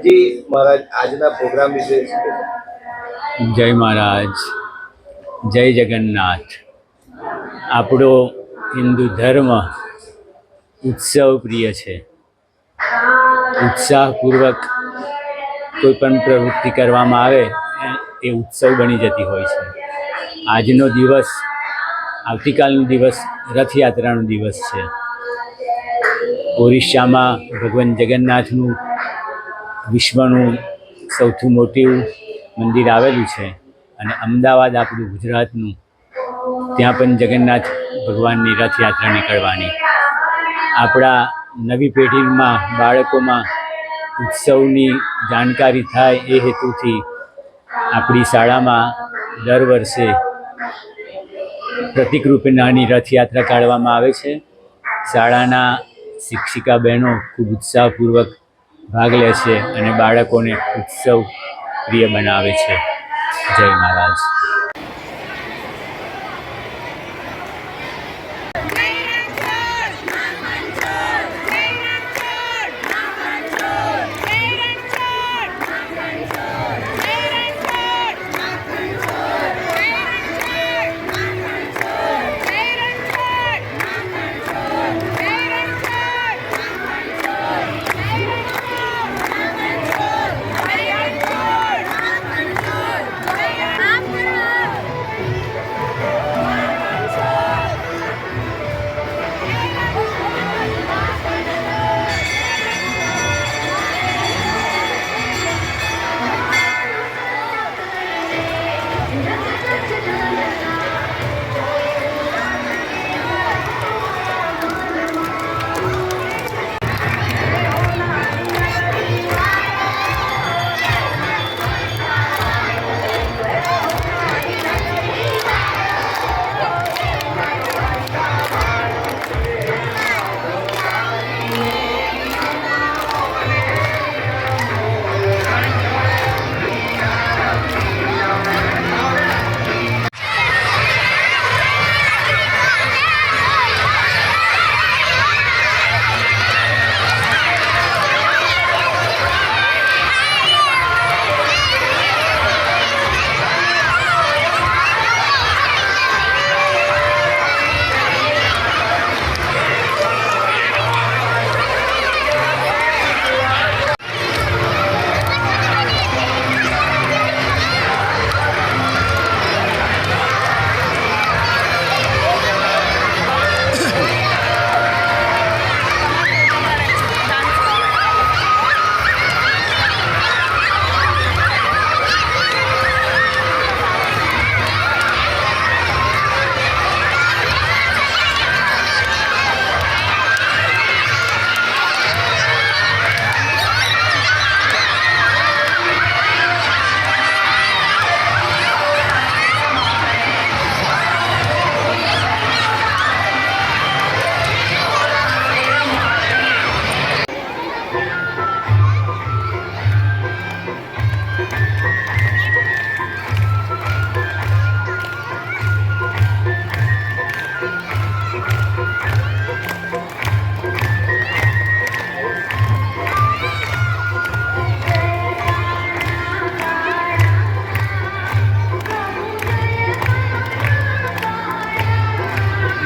જી મહારાજ, આજના પ્રોગ્રામ વિશે જય મહારાજ, જય જગન્નાથ. આપણો હિન્દુ ધર્મ ઉત્સવ પ્રિય છે. ઉત્સાહપૂર્વક કોઈ પણ પ્રવૃત્તિ કરવામાં આવે એ ઉત્સવ બની જતી હોય છે. આજનો દિવસ, આવતીકાલનો દિવસ રથયાત્રાનો દિવસ છે. ઓરિસ્સામાં ભગવાન જગન્નાથનું વિશ્વનું સૌથી મોટું મંદિર આવેલું છે અને અમદાવાદ આપણું ગુજરાતનું, ત્યાં પણ જગન્નાથ ભગવાનની રથયાત્રા નીકળવાની. આપણા નવી પેઢીમાં, બાળકોમાં ઉત્સવની જાણકારી થાય એ હેતુથી આપણી શાળામાં દર વર્ષે પ્રતિકરૂપે નાની રથયાત્રા કાઢવામાં આવે છે. શાળાના શિક્ષિકા બહેનો ખૂબ ઉત્સાહપૂર્વક ભાગ લે છે અને બાળકોને ઉત્સવ પ્રિય બનાવે છે. જય મહારાજ.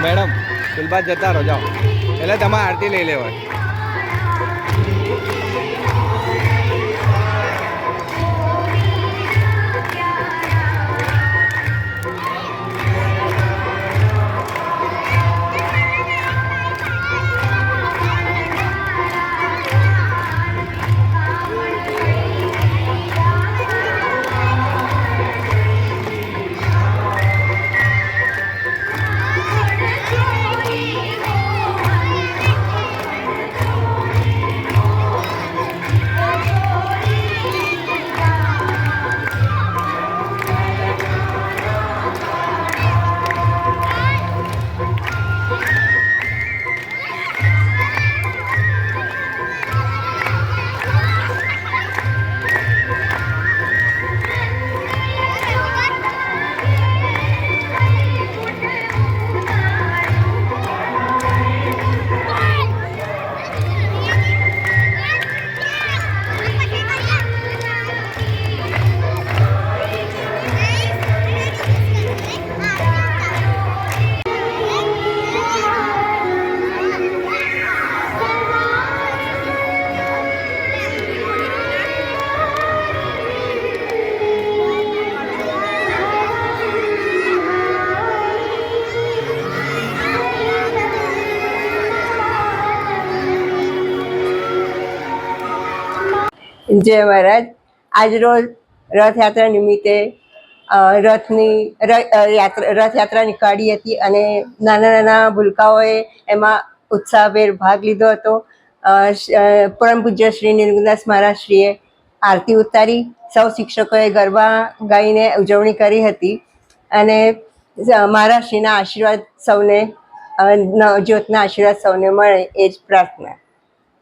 मैडम तुलबाद जता रहो जाओ पहले तमारे आरती ले ले। જય મહારાજ. આજરોજ રથયાત્રા નિમિત્તે રથયાત્રા નીકાળી હતી અને નાના નાના ભૂલકાઓએ એમાં ઉત્સાહભેર ભાગ લીધો હતો. પરમ પૂજ્ય શ્રી નિર્ગુણદાસ મહારાજશ્રીએ આરતી ઉતારી, સૌ શિક્ષકોએ ગરબા ગાઈને ઉજવણી કરી હતી અને મહારાજશ્રીના આશીર્વાદ સૌને, નવજ્યોતના આશીર્વાદ સૌને મળે એ જ પ્રાર્થના.